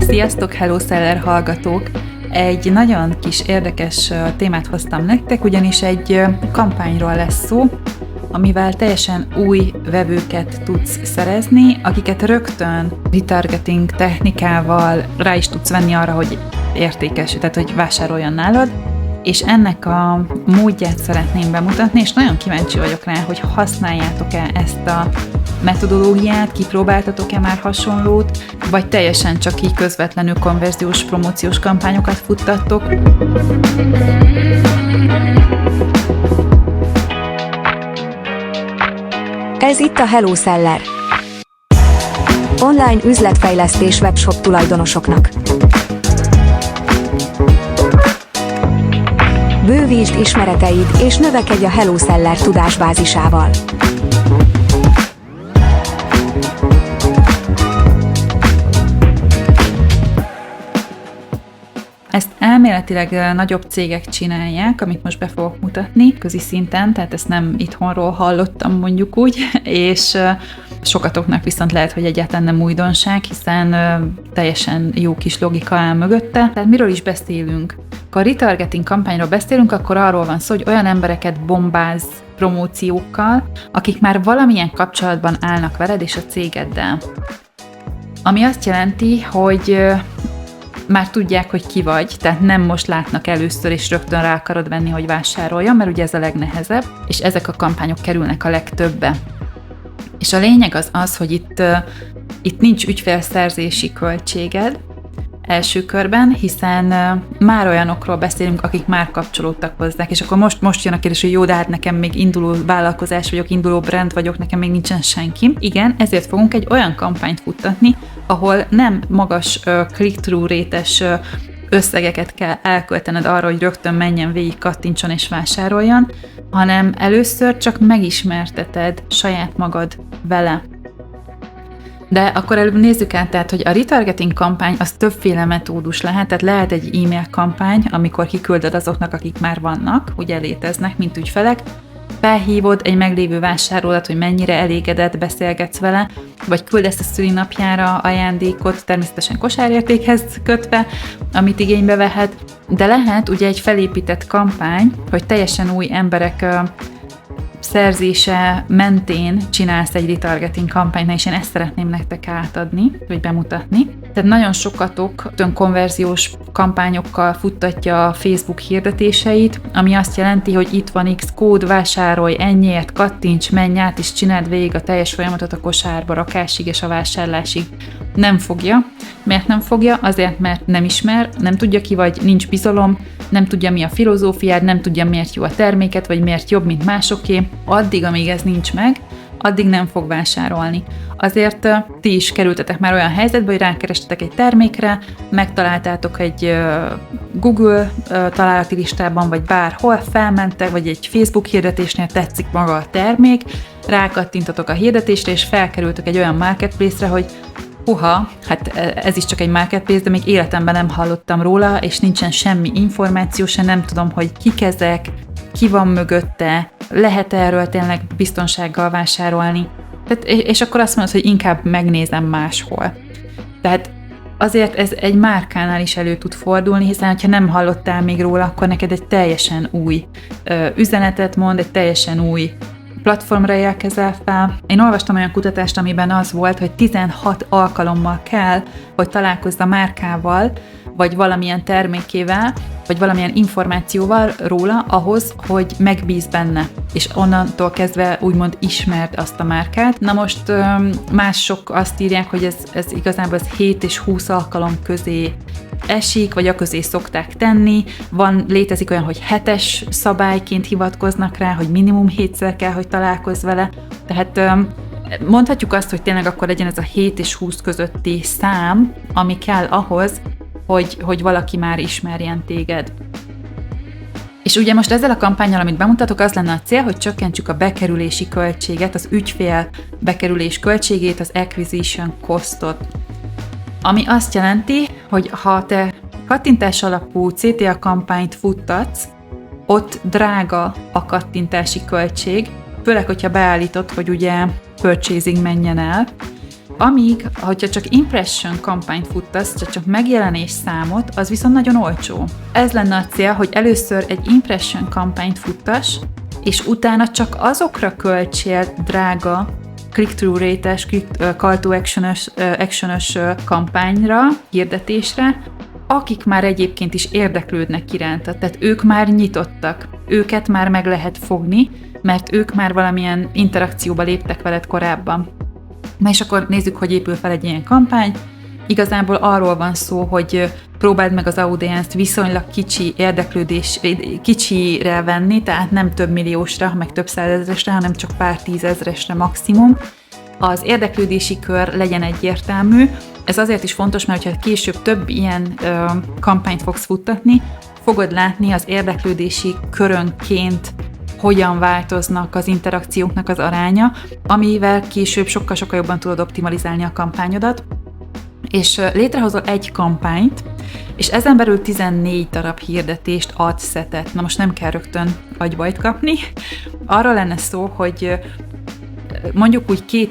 Sziasztok, Hello Seller hallgatók! Egy nagyon kis érdekes témát hoztam nektek, ugyanis egy kampányról lesz szó, amivel teljesen új vevőket tudsz szerezni, akiket rögtön retargeting technikával rá is tudsz venni arra, hogy értékes, tehát hogy vásároljon nálad, és ennek a módját szeretném bemutatni, és nagyon kíváncsi vagyok rá, hogy használjátok-e ezt a metodológiát, kipróbáltatok-e már hasonlót, vagy teljesen csak így közvetlenül konverziós, promóciós kampányokat futtattok. Ez itt a Hello Seller. Online üzletfejlesztés webshop tulajdonosoknak. Bővítsd ismereteid és növekedj a Hello Seller tudásbázisával. Ezt elméletileg nagyobb cégek csinálják, amit most be fogok mutatni közi szinten, tehát ezt nem itthonról hallottam mondjuk úgy, és sokatoknak viszont lehet, hogy egyáltalán nem újdonság, hiszen teljesen jó kis logika áll mögötte. Tehát miről is beszélünk? Ha a retargeting kampányról beszélünk, akkor arról van szó, hogy olyan embereket bombáz promóciókkal, akik már valamilyen kapcsolatban állnak veled és a cégeddel. Ami azt jelenti, hogy már tudják, hogy ki vagy, tehát nem most látnak először, és rögtön rá akarod venni, hogy vásároljon, mert ugye ez a legnehezebb, és ezek a kampányok kerülnek a legtöbbe. És a lényeg az, hogy itt nincs ügyfélszerzési költséged első körben, hiszen már olyanokról beszélünk, akik már kapcsolódtak hozzá, és akkor most jön a kérdés, hogy jó, de hát nekem még induló vállalkozás vagyok, induló brand vagyok, nekem még nincsen senki. Igen, ezért fogunk egy olyan kampányt futtatni, ahol nem magas click-through rétes összegeket kell elköltened arra, hogy rögtön menjen végig, kattintson és vásároljon, hanem először csak megismerteted saját magad vele. De akkor előbb nézzük át, tehát, hogy a retargeting kampány az többféle metódus lehet, tehát lehet egy e-mail kampány, amikor kiküldöd azoknak, akik már vannak, ugye léteznek, mint ügyfelek, felhívod egy meglévő vásárlódat, hogy mennyire elégedett, beszélgetsz vele, vagy küldesz a szülinapjára ajándékot, természetesen kosárértékhez kötve, amit igénybe vehet, de lehet ugye egy felépített kampány, hogy teljesen új emberek szerzése mentén csinálsz egy retargeting kampányt, és én ezt szeretném nektek átadni, vagy bemutatni. Tehát nagyon sokatok konverziós kampányokkal futtatja a Facebook hirdetéseit, ami azt jelenti, hogy itt van X kód, vásárolj ennyiért, kattints, menj át, és csináld végig a teljes folyamatot a kosárba rakásig és a vásárlásig. Nem fogja. Miért nem fogja? Azért, mert nem ismer, nem tudja ki vagy, nincs bizalom, nem tudja mi a filozófiád, nem tudja miért jó a terméket, vagy miért jobb, mint másoké. Addig, amíg ez nincs meg, addig nem fog vásárolni. Azért ti is kerültetek már olyan helyzetbe, hogy rákerestetek egy termékre, megtaláltátok egy Google találati listában, vagy bárhol felmentek, vagy egy Facebook hirdetésnél tetszik maga a termék, rákattintatok a hirdetésre, és felkerültök egy olyan marketplace-re, hogy hát ez is csak egy marketplace, de még életemben nem hallottam róla, és nincsen semmi információ, se nem tudom, hogy kik ezek, ki van mögötte, lehet erről tényleg biztonsággal vásárolni. Tehát, és akkor azt mondod, hogy inkább megnézem máshol. Tehát azért ez egy márkánál is elő tud fordulni, hiszen ha nem hallottál még róla, akkor neked egy teljesen új üzenetet mond, egy teljesen új platformra érkezel fel. Én olvastam olyan kutatást, amiben az volt, hogy 16 alkalommal kell, hogy találkozz a márkával, vagy valamilyen termékével, vagy valamilyen információval róla ahhoz, hogy megbíz benne, és onnantól kezdve úgymond ismerd azt a márkát. Na most mások azt írják, hogy ez igazából 7 és 20 alkalom közé esik, vagy a közé szokták tenni. Létezik olyan, hogy 7-es szabályként hivatkoznak rá, hogy minimum 7-szer kell, hogy találkozz vele. Tehát mondhatjuk azt, hogy tényleg akkor legyen ez a 7 és 20 közötti szám, ami kell ahhoz, hogy valaki már ismerjen téged. És ugye most ezzel a kampánnyal, amit bemutatok, az lenne a cél, hogy csökkentsük a bekerülési költséget, az ügyfél bekerülés költségét, az acquisition costot. Ami azt jelenti, hogy ha te kattintás alapú CTA kampányt futtatsz, ott drága a kattintási költség, főleg, hogyha beállítod, hogy ugye purchasing menjen el, Amíg, hogyha csak impression kampányt futtasz, csak megjelenés számot, az viszont nagyon olcsó. Ez lenne a cél, hogy először egy impression kampányt futtass, és utána csak azokra költsél drága click-through rate-es, call to action-ös kampányra, hirdetésre, akik már egyébként is érdeklődnek iránta, tehát ők már nyitottak, őket már meg lehet fogni, mert ők már valamilyen interakcióba léptek veled korábban. Na és akkor nézzük, hogy épül fel egy ilyen kampány. Igazából arról van szó, hogy próbáld meg az audience-t viszonylag kicsire venni, tehát nem több milliósra, meg több százezresre, hanem csak pár tízezresre maximum. Az érdeklődési kör legyen egyértelmű. Ez azért is fontos, mert ha később több ilyen kampányt fogsz futtatni, fogod látni az érdeklődési körönként hogyan változnak az interakcióknak az aránya, amivel később sokkal-sokkal jobban tudod optimalizálni a kampányodat, és létrehozol egy kampányt, és ezen belül 14 darab hirdetést, adsetet. Na most nem kell rögtön agybajt kapni. Arra lenne szó, hogy mondjuk úgy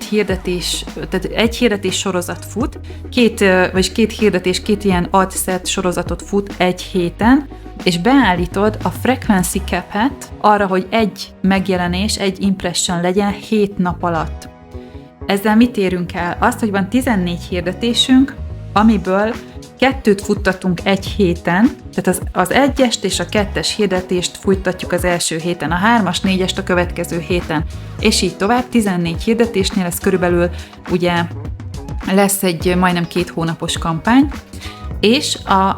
tehát egy hirdetés sorozat fut, két hirdetés, két ilyen adset sorozatot fut egy héten, és beállítod a frequency cap-et arra, hogy egy megjelenés, egy impression legyen 7 nap alatt. Ezzel mit érünk el? Azt, hogy van 14 hirdetésünk, amiből 2 futtatunk egy héten, tehát az 1-est és a 2-es hirdetést futtatjuk az első héten, a 3-as, 4-est a következő héten, és így tovább. 14 hirdetésnél ez körülbelül ugye lesz egy majdnem 2 hónapos kampány, és a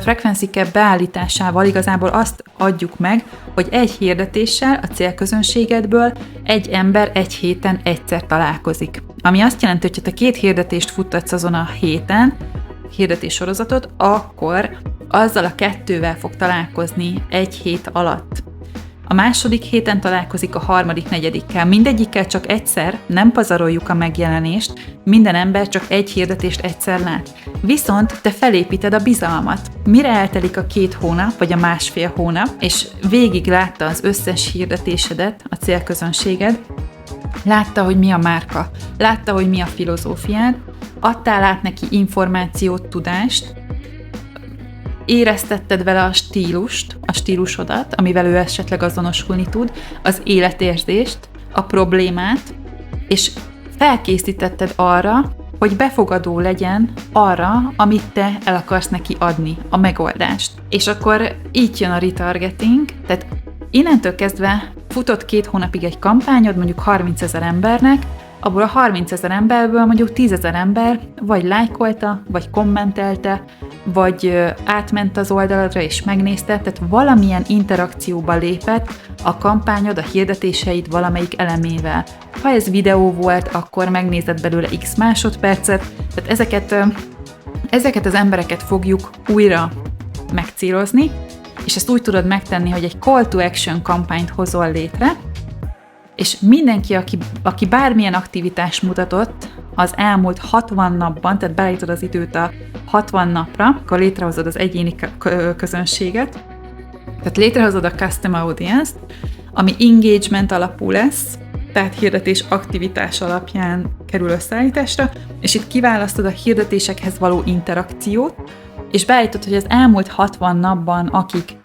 frequency cap beállításával igazából azt adjuk meg, hogy egy hirdetéssel a célközönségedből egy ember egy héten egyszer találkozik. Ami azt jelenti, hogy ha te 2 hirdetést futtatsz azon a héten, hirdetés sorozatot, akkor azzal a 2-vel fog találkozni egy hét alatt. A második héten találkozik a harmadik, negyedikkel. Mindegyikkel csak egyszer, nem pazaroljuk a megjelenést, minden ember csak egy hirdetést egyszer lát. Viszont te felépíted a bizalmat. Mire eltelik a 2 hónap, vagy a 1,5 hónap, és végig látta az összes hirdetésedet, a célközönséged, látta, hogy mi a márka, látta, hogy mi a filozófiád, adtál át neki információt, tudást, éreztetted vele a stílusodat, amivel ő esetleg azonosulni tud, az életérzést, a problémát, és felkészítetted arra, hogy befogadó legyen arra, amit te el akarsz neki adni, a megoldást. És akkor így jön a retargeting, tehát innentől kezdve futott 2 hónapig egy kampányod, mondjuk 30 000 embernek, abból a 30 000 emberből mondjuk 10 000 ember vagy lájkolta, vagy kommentelte, vagy átment az oldaladra és megnézte, tehát valamilyen interakcióba lépett a kampányod, a hirdetéseid valamelyik elemével. Ha ez videó volt, akkor megnézed belőle x másodpercet, tehát ezeket az embereket fogjuk újra megcélozni, és ezt úgy tudod megtenni, hogy egy call to action kampányt hozol létre, és mindenki, aki bármilyen aktivitást mutatott az elmúlt 60 napban, tehát beállítod az időt a 60 napra, akkor létrehozod az egyéni közönséget, tehát létrehozod a custom audience-t, ami engagement alapú lesz, tehát hirdetés aktivitás alapján kerül összeállításra, és itt kiválasztod a hirdetésekhez való interakciót, és beállítod, hogy az elmúlt 60 napban, akik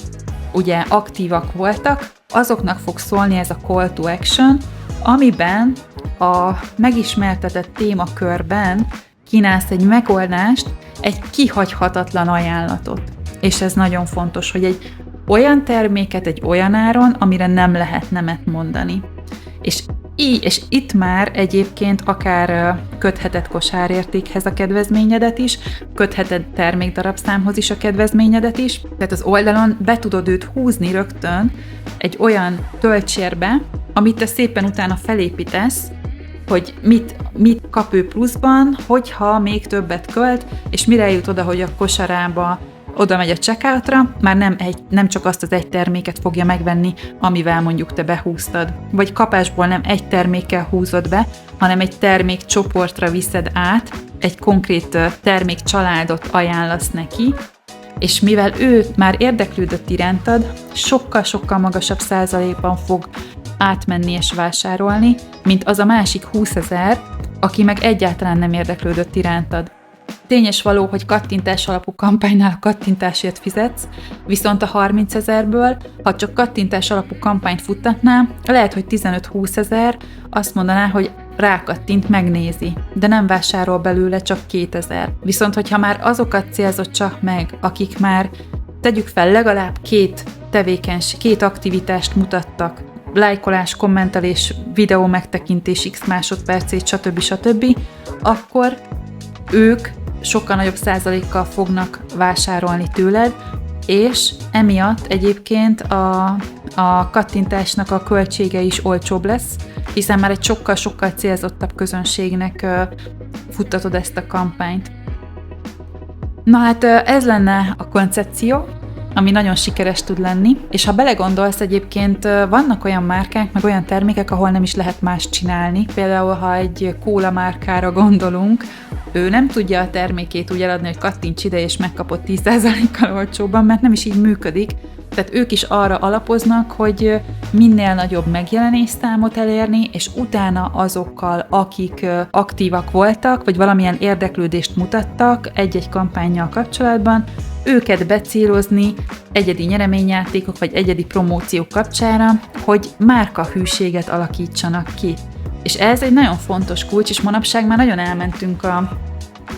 ugye aktívak voltak, azoknak fog szólni ez a call to action, amiben a megismertetett témakörben kínálsz egy megoldást, egy kihagyhatatlan ajánlatot. És ez nagyon fontos, hogy egy olyan terméket egy olyan áron, amire nem lehet nemet mondani. És itt már egyébként akár kötheted kosárértékhez a kedvezményedet is, kötheted termékdarabszámhoz is a kedvezményedet is, tehát az oldalon be tudod őt húzni rögtön egy olyan töltsérbe, amit te szépen utána felépítesz, hogy mit kap ő pluszban, hogyha még többet költ, és mire jut oda, hogy a kosarába oda megy a checkoutra, már nem csak azt az egy terméket fogja megvenni, amivel mondjuk te behúztad. Vagy kapásból nem egy termékkel húzod be, hanem egy termékcsoportra viszed át, egy konkrét termékcsaládot ajánlasz neki, és mivel ő már érdeklődött irántad, sokkal-sokkal magasabb százalékban fog átmenni és vásárolni, mint az a másik 20 000, aki meg egyáltalán nem érdeklődött irántad. Tényes való, hogy kattintás alapú kampánynál a kattintásért fizetsz, viszont a 30 000-ből, ha csak kattintás alapú kampányt futtatnál, lehet, hogy 15-20 000 azt mondaná, hogy rákattint, megnézi, de nem vásárol belőle, csak 2000. Viszont, hogyha már azokat célzott csak meg, akik már, tegyük fel, legalább két aktivitást mutattak, lájkolás, kommentelés, videó megtekintés, x másodpercét, stb., akkor ők sokkal nagyobb százalékkal fognak vásárolni tőled, és emiatt egyébként a kattintásnak a költsége is olcsóbb lesz, hiszen már egy sokkal-sokkal célzottabb közönségnek futtatod ezt a kampányt. Na hát ez lenne a koncepció, ami nagyon sikeres tud lenni, és ha belegondolsz, egyébként vannak olyan márkák, meg olyan termékek, ahol nem is lehet más csinálni. Például, ha egy kóla márkára gondolunk, ő nem tudja a termékét úgy eladni, hogy kattints ide, és megkapod 10%-kal olcsóbban, mert nem is így működik. Tehát ők is arra alapoznak, hogy minél nagyobb megjelenésszámot elérni, és utána azokkal, akik aktívak voltak, vagy valamilyen érdeklődést mutattak egy-egy kampánnyal kapcsolatban, őket becélozni egyedi nyereményjátékok vagy egyedi promóciók kapcsára, hogy márkahűséget alakítsanak ki. És ez egy nagyon fontos kulcs, és manapság már nagyon elmentünk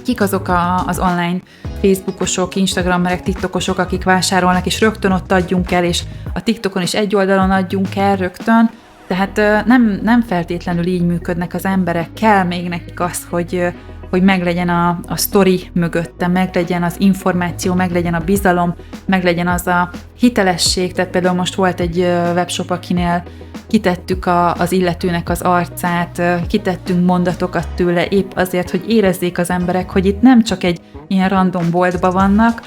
kik azok az online Facebookosok, Instagrammerek, TikTokosok, akik vásárolnak, és rögtön ott adjunk el, és a TikTokon is egy oldalon adjunk el rögtön. Tehát nem feltétlenül így működnek az emberek, kell még nekik az, hogy meglegyen a sztori mögötte, meglegyen az információ, meglegyen a bizalom, meglegyen az a hitelesség. Tehát például most volt egy webshop, akinél kitettük az illetőnek az arcát, kitettünk mondatokat tőle épp azért, hogy érezzék az emberek, hogy itt nem csak egy ilyen random boltban vannak,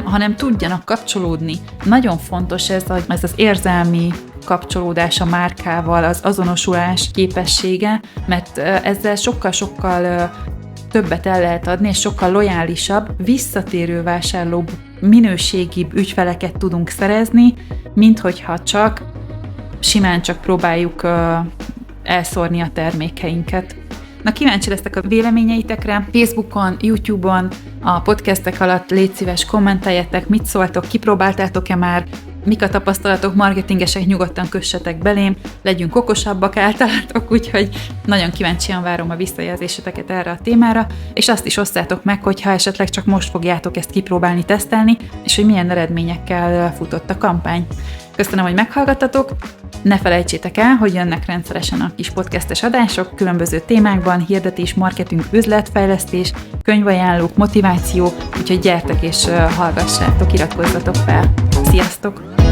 hanem tudjanak kapcsolódni. Nagyon fontos ez az érzelmi kapcsolódás a márkával, az azonosulás képessége, mert ezzel sokkal-sokkal többet el lehet adni, és sokkal lojálisabb, visszatérő vásárlóbb, minőségibb ügyfeleket tudunk szerezni, mint hogyha simán csak próbáljuk elszórni a termékeinket. Na, kíváncsi leszek a véleményeitekre. Facebookon, YouTube-on, a podcastek alatt légy szíves, kommenteljetek, mit szóltok, kipróbáltátok-e már, mik a tapasztalatok, marketingesek, nyugodtan kössetek belém, legyünk okosabbak általatok, úgyhogy nagyon kíváncsian várom a visszajelzéseteket erre a témára, és azt is osszátok meg, hogyha esetleg csak most fogjátok ezt kipróbálni, tesztelni, és hogy milyen eredményekkel futott a kampány. Köszönöm, hogy meghallgattatok, ne felejtsétek el, hogy jönnek rendszeresen a kis podcastes adások, különböző témákban, hirdetés, marketing, üzletfejlesztés, könyvajánlók, motiváció, úgyhogy gyertek és hallgassátok, iratkozzatok fel. Sziasztok!